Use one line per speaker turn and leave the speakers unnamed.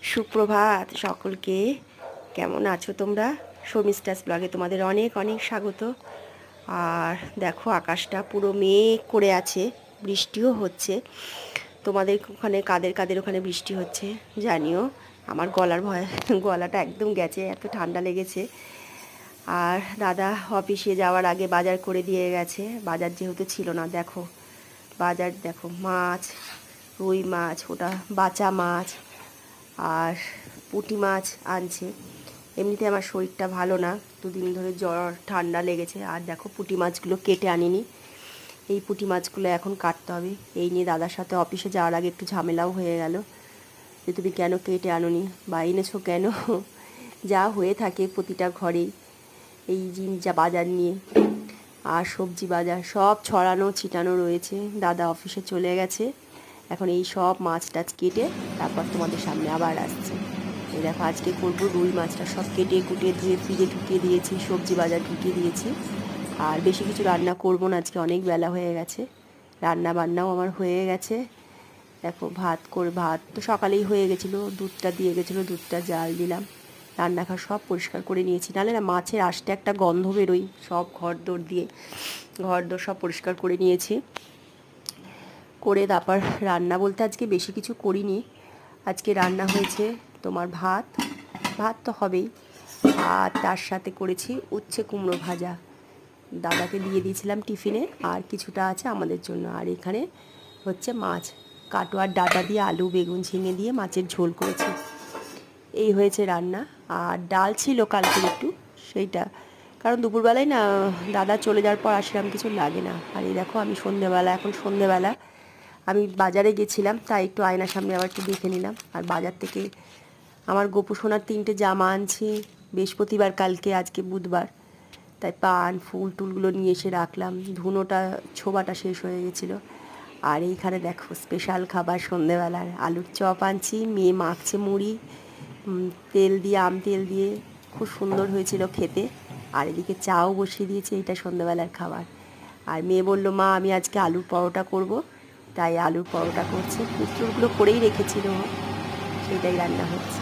সুপ্রভাত সকলকে। কেমন আছো তোমরা? শর্মিষ্ঠাস ব্লগে তোমাদের অনেক অনেক স্বাগত। আর দেখো আকাশটা পুরো মেঘ করে আছে, বৃষ্টিও হচ্ছে। তোমাদের ওখানে কাদের কাদের ওখানে বৃষ্টি হচ্ছে জানিও। আমার গলার ভয়, গলাটা একদম গেছে, এত ঠান্ডা লেগেছে। আর দাদা অফিসে যাওয়ার আগে বাজার করে দিয়ে গেছে। বাজার যেহেতু ছিল না, দেখো বাজার, দেখো মাছ, রুই মাছ, ওটা বাচা মাছ, আর পুঁটি মাছ আনছে। এমনিতে আমার শরীরটা ভালো না, দুদিন ধরে জ্বর ঠান্ডা লেগেছে। আর দেখো পুঁটি মাছগুলো কেটে আনিনি, এই পুঁটি মাছগুলো এখন কাটতে হবে। এই নিয়ে দাদার সাথে অফিসে যাওয়ার আগে একটু ঝামেলাও হয়ে গেল, যে তুমি কেন কেটে আনোনি বা এনেছো কেন। যা হয়ে থাকে প্রতিটা ঘরেই এই যা বাজার নিয়ে। আর সবজি বাজার সব ছড়ানো ছিটানো রয়েছে। দাদা অফিসে চলে গেছে, এখন এই সব মাছ টাছ কেটে তারপর তোমাদের সামনে আবার আসছে। এই দেখো আজকে করবো রুই মাছটা, সব কেটে কুটে ধুয়ে ফ্রিজে ঢুকিয়ে দিয়েছি, সবজি বাজার ঢুকিয়ে দিয়েছি। আর বেশি কিছু রান্না করবো না, আজকে অনেক বেলা হয়ে গেছে। রান্না বান্নাও আমার হয়ে গেছে। দেখো ভাত তো সকালেই হয়ে গেছিলো, দুধটা দিয়ে গেছিলো, দুধটা জাল দিলাম। রান্নাঘর সব পরিষ্কার করে নিয়েছি, নাহলে না মাছের আসতে একটা গন্ধ বেরোই। সব ঘর দোর সব পরিষ্কার করে নিয়েছি। করে তারপর রান্না বলতে আজকে বেশি কিছু করিনি। আজকে রান্না হয়েছে তোমার ভাত তো হবেই, আর তার সাথে করেছি উচ্ছে কুমড়ো ভাজা। দাদাকে দিয়ে দিয়েছিলাম টিফিনে, আর কিছুটা আছে আমাদের জন্য। আর এখানে হচ্ছে মাছ, কাটোয়ার ডাঁটা দিয়ে আলু বেগুন ঝিঙে দিয়ে মাছের ঝোল করেছি। এই হয়েছে রান্না। আর ডাল ছিল কালকের একটু, সেইটা, কারণ দুপুরবেলায় না দাদা চলে যাওয়ার পর আসলাম কিছু লাগে না। আর এই দেখো আমি এখন সন্ধেবেলা আমি বাজারে গেছিলাম, তাই একটু আয়নার সামনে আবার একটু দেখে নিলাম। আর বাজার থেকে আমার গোপু সোনার 3টে জামা আনছি, বৃহস্পতিবার কালকে, আজকে বুধবার, তাই পান ফুল টুলগুলো নিয়ে এসে রাখলাম। ধুনোটা ছোবাটা শেষ হয়ে গেছিলো। আর এইখানে দেখো স্পেশাল খাবার সন্ধেবেলার আলুর চপ আনছি, মেয়ে মাখছে মুড়ি আম তেল দিয়ে, খুব সুন্দর হয়েছিল খেতে। আর এদিকে চাও বসিয়ে দিয়েছে, এটা সন্ধ্যাবেলার খাবার। আর মেয়ে বলল, মা আমি আজকে আলুর পরোটা করব, তাই আলুর পরোটা করছে। পুতুলগুলো করেই রেখেছিল, সেটাই রান্না হচ্ছে।